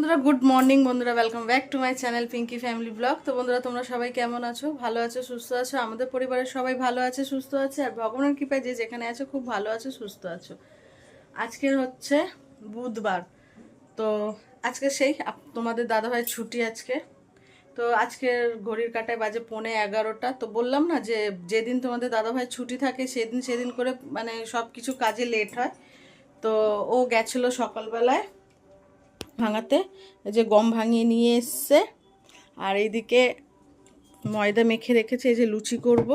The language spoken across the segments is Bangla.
বন্ধুরা গুড মর্নিং বন্ধুরা, welcome back to my channel Pinky family blog. তো বন্ধুরা, তোমরা সবাই কেমন আছো? ভালো আছো, সুস্থ আছো? আমাদের পরিবারের সবাই ভালো আছে, সুস্থ আছে, আর ভগবানের কৃপায় যে যেখানে আছো খুব ভালো আছো, সুস্থ আছো। আজকে হচ্ছে বুধবার। তো আজকে সেই তোমাদের দাদাভাইয়ের ছুটি আজকে। তো আজকের ঘড়ির কাঁটায় বাজে 11:15। তো বললাম না যে যেদিন তোমাদের দাদাভাইয়ের ছুটি থাকে সেদিন সেদিন করে মানে সব কিছু কাজে লেট হয়। তো ও গেছিলো সকালবেলায় ভাঙাতে, এই যে গম ভাঙিয়ে নিয়ে এসছে, আর এইদিকে ময়দা মেখে রেখেছে, এই যে লুচি করব।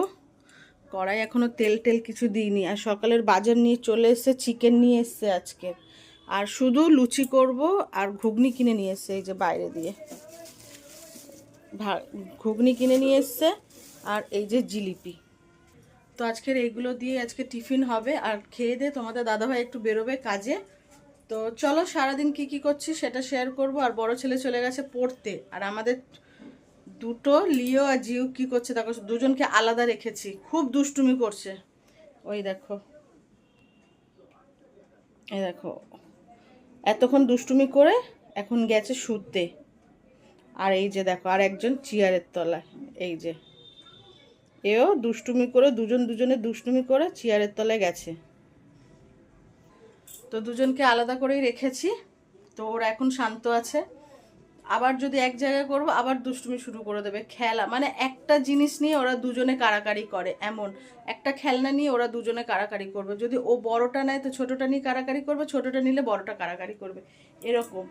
কড়াই এখনও তেল টেল কিছু দিইনি। আর সকালের বাজার নিয়ে চলে এসছে, চিকেন নিয়ে এসছে আজকে। আর শুধু লুচি করব, আর ঘুগনি কিনে নিয়ে এসছে, এই যে বাইরে দিয়ে ঘুগনি কিনে নিয়ে এসছে, আর এই যে জিলিপি। তো আজকের এইগুলো দিয়ে আজকে টিফিন হবে। আর খেয়ে দিয়ে তোমাদের দাদাভাই একটু বেরোবে কাজে। তো চলো সারাদিন কি কি করছি সেটা শেয়ার করব। আর বড় ছেলে চলে গেছে পড়তে, আর আমাদের দুটো লিও আর জিউ কি করছে দেখো, দুজনকে আলাদা রেখেছি, খুব দুষ্টুমি করছে। ওই দেখো, এই দেখো, এতক্ষণ দুষ্টুমি করে এখন গেছে শুতে। আর এই যে দেখো, আর একজন চেয়ারের তলায়, এই যে এও দুষ্টুমি করে, দুজনে দুষ্টুমি করে চেয়ারের তলায় গেছে। তো দুজনকে আলাদা করেই রেখেছি। তো ওরা এখন শান্ত আছে। আবার যদি এক জায়গায় করবো আবার দুষ্টুমি শুরু করে দেবে। খেলা মানে একটা জিনিস নিয়ে ওরা দুজনে কাড়াকাড়ি করে, এমন একটা খেলনা নিয়ে ওরা দুজনে কাড়াকাড়ি করবে। যদি ও বড়টা নেয় তো ছোটটা নিয়ে কাড়াকাড়ি করবে, ছোটটা নিলে বড়টা কাড়াকাড়ি করবে, এরকম।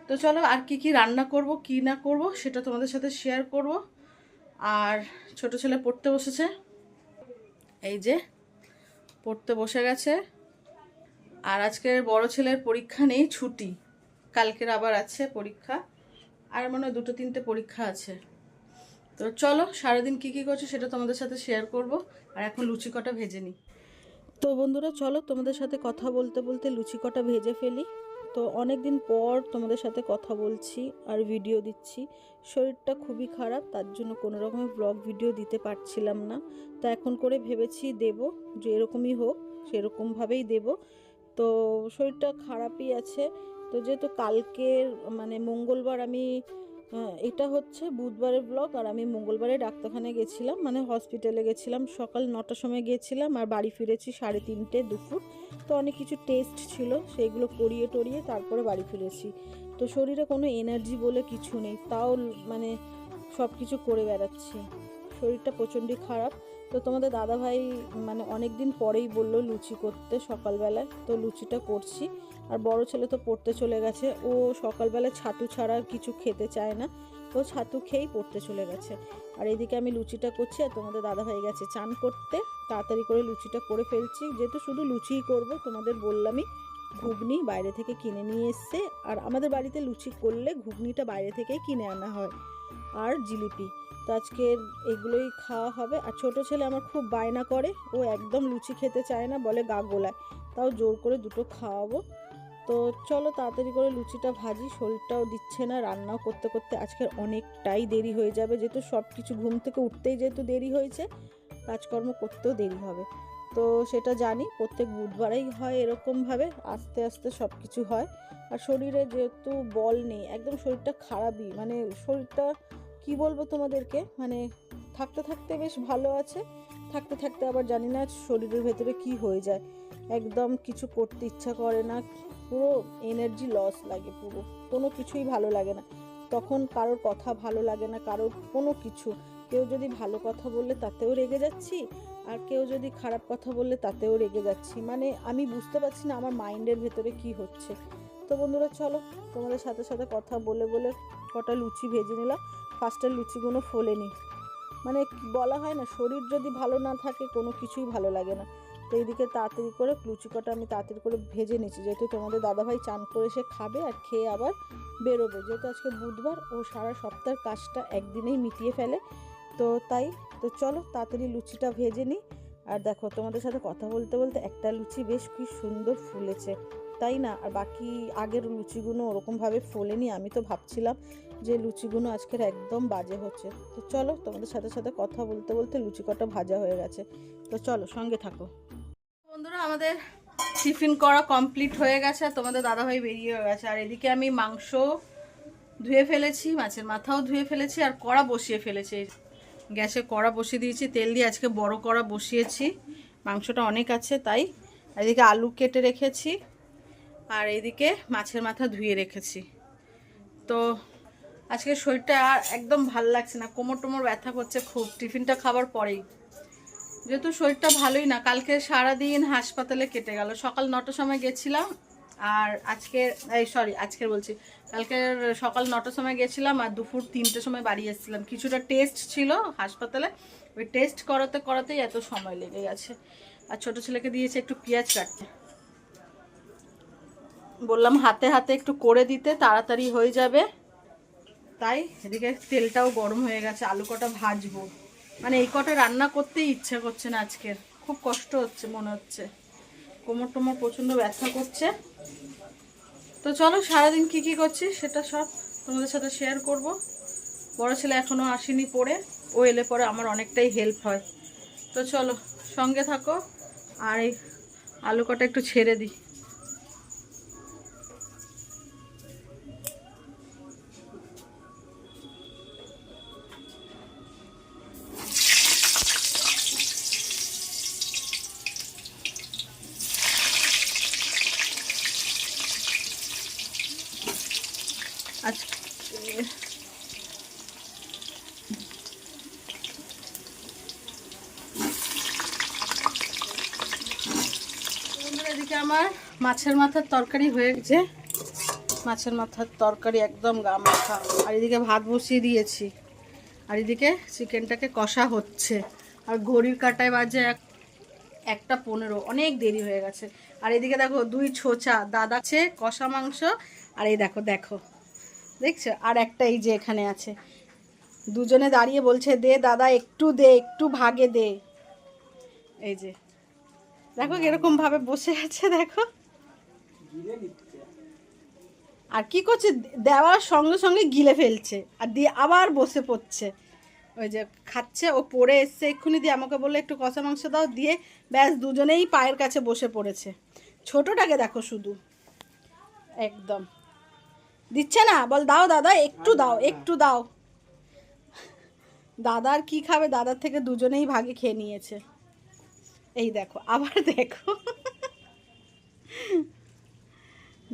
তো চলো আর কি কি রান্না করব কি না করব সেটা তোমাদের সাথে শেয়ার করব। আর ছোট ছেলে পড়তে বসেছে, এই যে পড়তে বসে গেছে। আর আজকের বড় ছেলের পরীক্ষা নেই, ছুটি। কালকের আবার আছে পরীক্ষা, আর মনে হয় 2-3টে পরীক্ষা আছে। তো চলো সারাদিন কি কি করছো সেটা তোমাদের সাথে শেয়ার করব। আর এখন লুচি কটা ভেজে নিই। তো বন্ধুরা চলো তোমাদের সাথে কথা বলতে বলতে লুচি কটা ভেজে ফেলি। তো অনেক দিন পর তোমাদের সাথে কথা বলছি আর ভিডিও দিচ্ছি। শরীরটা খুবই খারাপ, তার জন্য কোনো রকমের ব্লগ ভিডিও দিতে পারছিলাম না। তো এখন করে ভেবেছি দেব, যে এরকমই হোক সেরকমভাবেই দেব। তো শরীরটা খারাপই আছে। তো যেহেতু কালকের মানে মঙ্গলবার, আমি এটা হচ্ছে বুধবারের ব্লগ, আর আমি মঙ্গলবারে ডাক্তারখানায় গেছিলাম, মানে হসপিটালে গেছিলাম। সকাল 9টার সময় গিয়েছিলাম আর বাড়ি ফিরেছি 3:30 দুপুর। তো অনেক কিছু টেস্ট ছিল, সেইগুলো করিয়ে টরিয়ে তারপরে বাড়ি ফিরেছি। তো শরীরে কোনো এনার্জি বলে কিছু নেই, তাও মানে সব কিছু করে বেড়াচ্ছি। শরীরটা প্রচণ্ডই খারাপ। তো তোমাদের দাদাভাই মানে অনেক দিন পরেই বললো লুচি করতে সকালবেলায়, তো লুচিটা করছি। আর বড় ছেলে তো পড়তে চলে গেছে, ও সকালবেলায় ছাতু ছাড়া কিছু খেতে চায় না, ও ছাতু খেয়েই পড়তে চলে গেছে। আর এইদিকে আমি লুচিটা করছি, আর তোমাদের দাদাভাই গেছে চান করতে। তাড়াতাড়ি করে লুচিটা করে ফেলছি, যেহেতু শুধু লুচিই করব। তোমাদের বললামই ঘুগনি বাইরে থেকে কিনে নিয়ে এসছে, আর আমাদের বাড়িতে লুচি করলে ঘুগনিটা বাইরে থেকেই কিনে আনা হয়, আর জিলিপি। তো আজকের এগুলোই খাওয়া হবে। আর ছোটো ছেলে আমার খুব বায়না করে, ও একদম লুচি খেতে চায় না, বলে গা গোলায়, তাও জোর করে দুটো খাওয়াবো। তো চলো তাড়াতাড়ি করে লুচিটা ভাজি, শরীরটাও দিচ্ছে না, রান্নাও করতে করতে আজকের অনেকটাই দেরি হয়ে যাবে, যেহেতু সব কিছু ঘুম থেকে উঠতেই যেহেতু দেরি হয়েছে, কাজকর্ম করতেও দেরি হবে। তো সেটা জানি, প্রত্যেক বুধবারেই হয় এরকমভাবে, আস্তে আস্তে সব কিছু হয়। আর শরীরে যেহেতু বল নেই, একদম শরীরটা খারাপই, মানে শরীরটা কি বলবো তোমাদেরকে, মানে থাকতে থাকতে বেশ ভালো আছে, থাকতে থাকতে আবার জানি না শরীরের ভেতরে কি হয়ে যায়, একদম কিছু করতে ইচ্ছা করে না, পুরো এনার্জি লস লাগে, পুরো কোনো কিছুই ভালো লাগে না। তখন কারোর কথা ভালো লাগে না, কারোর কোনো কিছু। কেউ যদি ভালো কথা বললে তাতেও রেগে যাচ্ছি, আর কেউ যদি খারাপ কথা বললে তাতেও রেগে যাচ্ছি, মানে আমি বুঝতে পারছি না আমার মাইন্ডের ভেতরে কি হচ্ছে। তো বন্ধুরা চলো তোমাদের সাথে সাথে কথা বলে বলে কটা লুচি ভেজে নিলাম। ফার্স্টের লুচিগুলো ফোলেনি, মানে বলা হয় না, শরীর যদি ভালো না থাকে কোনো কিছুই ভালো লাগে না। তো এইদিকে তাড়াতাড়ি করে লুচি কটা আমি তাড়াতাড়ি করে ভেজে নিচ্ছি, যেহেতু তোমাদের দাদাভাই চান করে সে খাবে আর খেয়ে আবার বেরোবে, যেহেতু আজকে বুধবার, ও সারা সপ্তাহের কাজটা একদিনেই মিটিয়ে ফেলে। তো তাই, তো চলো তাড়াতাড়ি লুচিটা ভেজে নিই। আর দেখো তোমাদের সাথে কথা বলতে বলতে একটা লুচি বেশ কি সুন্দর ফুলেছে, তাই না? আর বাকি আগের লুচিগুলো ওরকমভাবে ফোলেনি, আমি তো ভাবছিলাম যে লুচিগুলো আজকের একদম বাজে হচ্ছে। তো চলো তোমাদের সাথে সাথে কথা বলতে বলতে লুচি কটা ভাজা হয়ে গেছে, তো চলো সঙ্গে থাকো। বন্ধুরা আমাদের টিফিন করা কমপ্লিট হয়ে গেছে, আর তোমাদের দাদাভাই বেরিয়ে গেছে। আর এদিকে আমি মাংস ধুয়ে ফেলেছি, মাছের মাথাও ধুয়ে ফেলেছি, আর কড়া বসিয়ে ফেলেছি। গ্যাসে কড়া বসিয়ে দিয়েছি, তেল দিয়ে আজকে বড় কড়া বসিয়েছি, মাংসটা অনেক আছে তাই। এদিকে আলু কেটে রেখেছি, আর এইদিকে মাছের মাথা ধুয়ে রেখেছি। তো আজকে শরীরটা আর একদম ভাল লাগছে না, কোমর টোমর ব্যথা করছে খুব, টিফিনটা খাবার পরেই। যেহেতু শরীরটা ভালোই না, কালকে সারাদিন হাসপাতালে কেটে গেল। সকাল 9টার সময় গেছিলাম, আর আজকের বলছি, কালকের সকাল 9টার সময় গেছিলাম, আর দুপুর 3টের সময় বাড়ি এসেছিলাম। কিছুটা টেস্ট ছিল হাসপাতালে, ওই টেস্ট করাতেই এত সময় লেগে গেছে। আর ছোটো ছেলেকে দিয়েছে একটু পেঁয়াজ কাটতে, বললাম হাতে হাতে একটু করে দিতে, তাড়াতাড়ি হয়ে যাবে। তাই এদিকে তেলটাও গরম হয়ে গেছে, আলু কটা ভাজবো। মানে এই কটা রান্না করতেই ইচ্ছা করছে না আজকের, খুব কষ্ট হচ্ছে মনে হচ্ছে, কোমর টোমর প্রচণ্ড ব্যথা করছে। তো চলো সারাদিন কি কি করছি সেটা সব তোমাদের সাথে শেয়ার করব। বড় ছেলে এখনও আসেনি পড়ে, ও এলে পরে আমার অনেকটাই হেল্প হয়। তো চলো সঙ্গে থাকো, আর এই আলু কটা একটু ছেড়ে দিই। আজকে এদিকে আমার মাছের মাথার তরকারি হয়ে গেছে, মাছের মাথার তরকারি একদম গা মাখা। আর এদিকে ভাত বসিয়ে দিয়েছি, আর এদিকে চিকেনটাকে কষা হচ্ছে। আর ঘড়ির কাঁটায় বাজে 1টা 15, অনেক দেরি হয়ে গেছে। আর এদিকে দেখো 2 ছোচা দাদা আছে কষা মাংস, আর এই দেখো দেখো দেখছো, আর একটা এই যে এখানে আছে, দুজনে দাঁড়িয়ে বলছে দে দাদা একটু দে, একটু ভাগে দে। এই যে দেখো কিরকম ভাবে বসে আছে দেখো, আর কি করছে, দেওয়ার সঙ্গে সঙ্গে গিলে ফেলছে, আর দিয়ে আবার বসে পড়ছে। ওই যে খাচ্ছে, ও পড়ে এসছে এক্ষুনি, দিয়ে আমাকে বললো একটু কষা মাংস দাও, দিয়ে ব্যাস দুজনেই পায়ের কাছে বসে পড়েছে। ছোটোটাকে দেখো শুধু একদম দিচ্ছে না, বল দাও দাদা একটু দাও, একটু দাও। দাদা আর কি খাবে, দাদার থেকে দুজনেই ভাগে খেয়ে নিয়েছে। এই দেখো আবার দেখো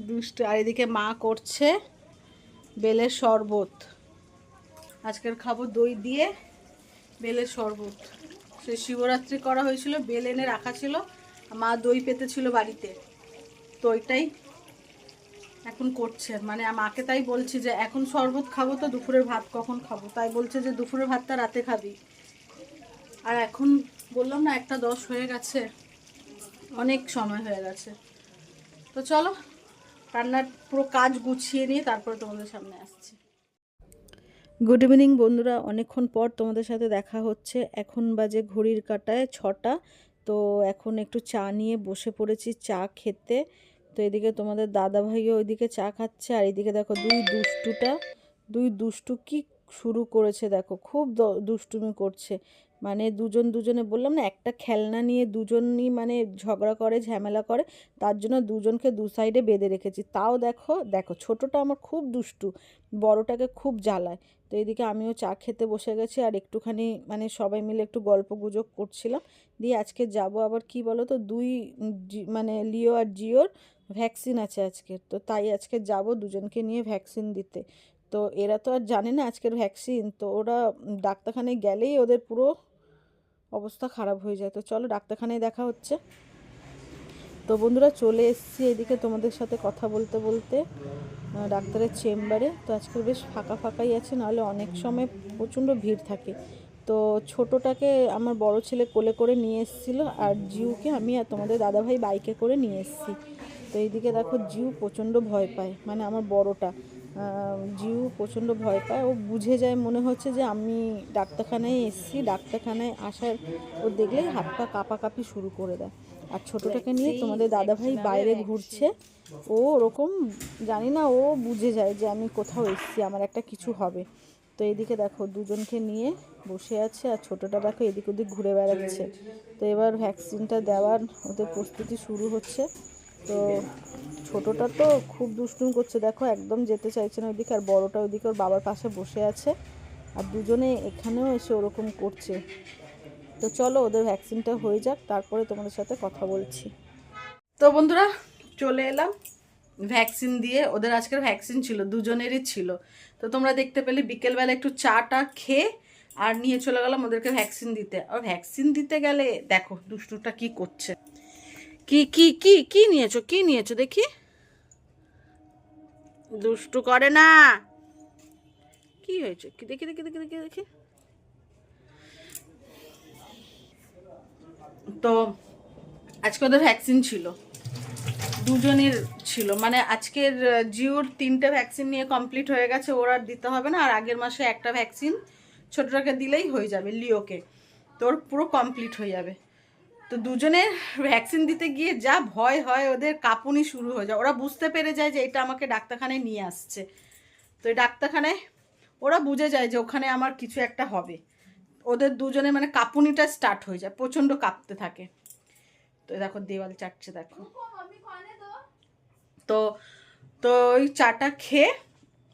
দুষ্ট। আর এদিকে মা করছে বেলের শরবত, আজকের খাবো দই দিয়ে বেলের শরবত। সে শিবরাত্রি করা হয়েছিল, বেল এনে রাখা ছিল, মা দই পেতে ছিল বাড়িতে, তো ওইটাই এখন করছে। মানে মাকে তাই বলছি যে এখন শরবত খাবো তো দুপুরের ভাত কখন খাবো, তাই বলছে যে দুপুরের ভাতটা রাতে খাবি। আর এখন বললাম না 1টা 10 হয়ে গেছে, অনেক সময় হয়ে গেছে। তো চলো রান্নার পুরো কাজ গুছিয়ে নিয়ে তারপরে তোমাদের সামনে আসছি। গুড ইভিনিং বন্ধুরা, অনেকক্ষণ পর তোমাদের সাথে দেখা হচ্ছে। এখন বাজে ঘড়ির কাঁটায় 6টা। তো এখন একটু চা নিয়ে বসে পড়েছি চা খেতে। তো এদিকে তোমাদের দাদা ভাইও ওইদিকে চা খাচ্ছে, আর এদিকে দেখো দুই দুষ্টু কি শুরু করেছে দেখো, খুব দুষ্টুমি করছে। মানে দুজনে বললাম না, একটা খেলনা নিয়ে দুজনই মানে ঝগড়া করে ঝামেলা করে, তার জন্য দুজনকে দু সাইডে বেঁধে রেখেছি। তাও দেখো দেখো ছোটোটা আমার খুব দুষ্টু, বড়টাকে খুব জ্বালায়। তো এইদিকে আমিও চা খেতে বসে গেছি, আর একটুখানি মানে সবাই মিলে একটু গল্প গুজব করছিলাম। দিয়ে আজকে যাব আবার কি বলো তো, মানে লিও আর জিওর ভ্যাকসিন আছে আজকে, তো তাই আজকে যাব দুজনকে নিয়ে ভ্যাকসিন দিতে। তো এরা তো আর জানে না আজকের ভ্যাকসিন, তো ওরা ডাক্তারখানায় গেলেই ওদের পুরো অবস্থা খারাপ হয়ে যায়। তো চলো ডাক্তারখানায় দেখা হচ্ছে। তো বন্ধুরা চলে এসেছি এদিকে তোমাদের সাথে কথা বলতে বলতে ডাক্তারের চেম্বারে। তো আজকে বেশ ফাঁকা ফাঁকাই আছে, নাহলে অনেক সময় প্রচণ্ড ভিড় থাকে। তো ছোটোটাকে আমার বড় ছেলে কোলে করে নিয়ে এসেছিলো, আর জিউকে আমি আর তোমাদের দাদাভাই বাইকে করে নিয়ে এসেছি। তো এইদিকে দেখো জিউ প্রচণ্ড ভয় পায়, মানে আমার বড়টা জিউ প্রচণ্ড ভয় পায়, ও বুঝে যায় মনে হচ্ছে যে আমি ডাক্তারখানায় এসেছি, ডাক্তারখানায় আসার ও দেখলেই হাত পা কাঁপাকাঁপি শুরু করে দেয়। আর ছোটোটাকে নিয়ে তোমাদের দাদাভাই বাইরে ঘুরছে, ও ওরকম জানি না, ও বুঝে যায় যে আমি কোথাও এসেছি, আমার একটা কিছু হবে। তো এদিকে দেখো দুজনকে নিয়ে বসে আছে, আর ছোটোটা দেখো এদিক ওদিক ঘুরে বেড়াচ্ছে। তো এবার ভ্যাকসিনটা দেওয়ার ওদের প্রস্তুতি শুরু হচ্ছে। তো ছোটোটা তো খুব দুষ্টুমি করছে, দেখো একদম যেতে চাইছে না ওইদিকে, আর বড়োটা ওইদিকে ওর বাবার পাশে বসে আছে, আর দুজনে এখানেও এসে ওরকম করছে। তো চলো ওদের ভ্যাকসিনটা হয়ে যাক, তারপরে তোমাদের সাথে কথা বলছি। তো বন্ধুরা চলে এলাম ভ্যাকসিন দিয়ে, ওদের আজকের ভ্যাকসিন ছিল, দুজনেরই ছিল। তো তোমরা দেখতে পেলে বিকেলবেলা একটু চাটা খেয়ে আর নিয়ে চলে গেলাম ওদেরকে ভ্যাকসিন দিতে। আর ভ্যাকসিন দিতে গেলে দেখো দুষ্টুটা কি করছে। কি কি কি কি নিয়েছো, কি নিয়েছো দেখি, দুষ্টু করে না, কি হয়েছে কি দেখি দেখি দেখি দেখি দেখি। তো আজকে ওদের ভ্যাকসিন ছিল, দুজনের ছিল, মানে আজকের জিওর 3টে ভ্যাকসিন নিয়ে কমপ্লিট হয়ে গেছে, ওর আর দিতে হবে না। আর আগের মাসে একটা ভ্যাকসিন ছোটটাকে দিলেই হয়ে যাবে, লিওকে, তোর পুরো কমপ্লিট হয়ে যাবে। তো দুজনের ভ্যাকসিন দিতে গিয়ে যা ভয় হয়, ওদের কাঁপুনি শুরু হয়ে যায়, ওরা বুঝতে পেরে যায় যে এটা আমাকে ডাক্তারখানায় নিয়ে আসছে। তো এই ডাক্তারখানায় ওরা বুঝে যায় যে ওখানে আমার কিছু একটা হবে, ওদের দুজনে মানে কাঁপুনিটা স্টার্ট হয়ে যায়, প্রচণ্ড কাঁপতে থাকে। তো দেখো দেওয়াল চাটছে দেখো। তো তো ওই চাটা খেয়ে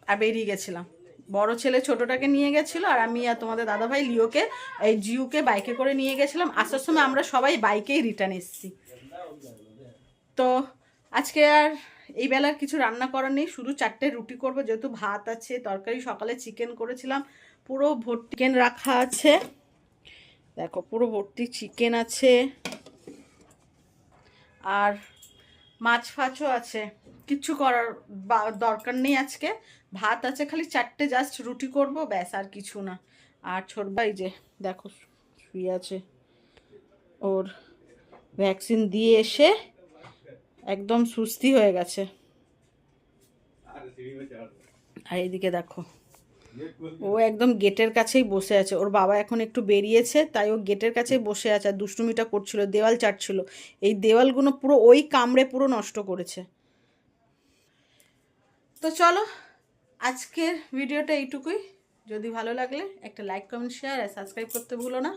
আর বেরিয়ে গেছিলাম, বড় ছেলে ছোটটাকে নিয়ে গেছিলো, আর আমি আর তোমাদের দাদাভাই লিওকে এই জিউকে বাইকে করে নিয়ে গেছিলাম। আসার সময় আমরা সবাই বাইকেই রিটার্ন এসেছি। তো আজকে আর এই বেলার কিছু রান্না করার নেই, শুধু 4টে রুটি করবো, যেহেতু ভাত আছে, তরকারি সকালে চিকেন করেছিলাম, পুরো ভর্তি চিকেন রাখা আছে, দেখো পুরো ভর্তি চিকেন আছে, আর মাছ ফাছও আছে, কিচ্ছু করার দরকার নেই আজকে। ভাত আছে, খালি 4টে জাস্ট রুটি করব, ব্যাস, আর কিছু না। আর ছোটবাই যে দেখো শুয়ে আছে, ওর ভ্যাকসিন দিয়ে এসে একদম সুস্থি হয়ে গেছে। আর এইদিকে দেখো ও একদম গেটের কাছেই বসে আছে, ওর বাবা এখন একটু বেরিয়েছে, তাই ও গেটের কাছেই বসে আছে আর দুষ্টুমিটা করছিল, দেওয়াল চাটছিল। এই দেওয়ালগুলো পুরো ওই কামড়ে পুরো নষ্ট করেছে। তো চলো আজকের ভিডিওটা এইটুকুই, যদি ভালো লাগলে একটা লাইক কমেন্ট শেয়ার আর সাবস্ক্রাইব করতে ভুলো না।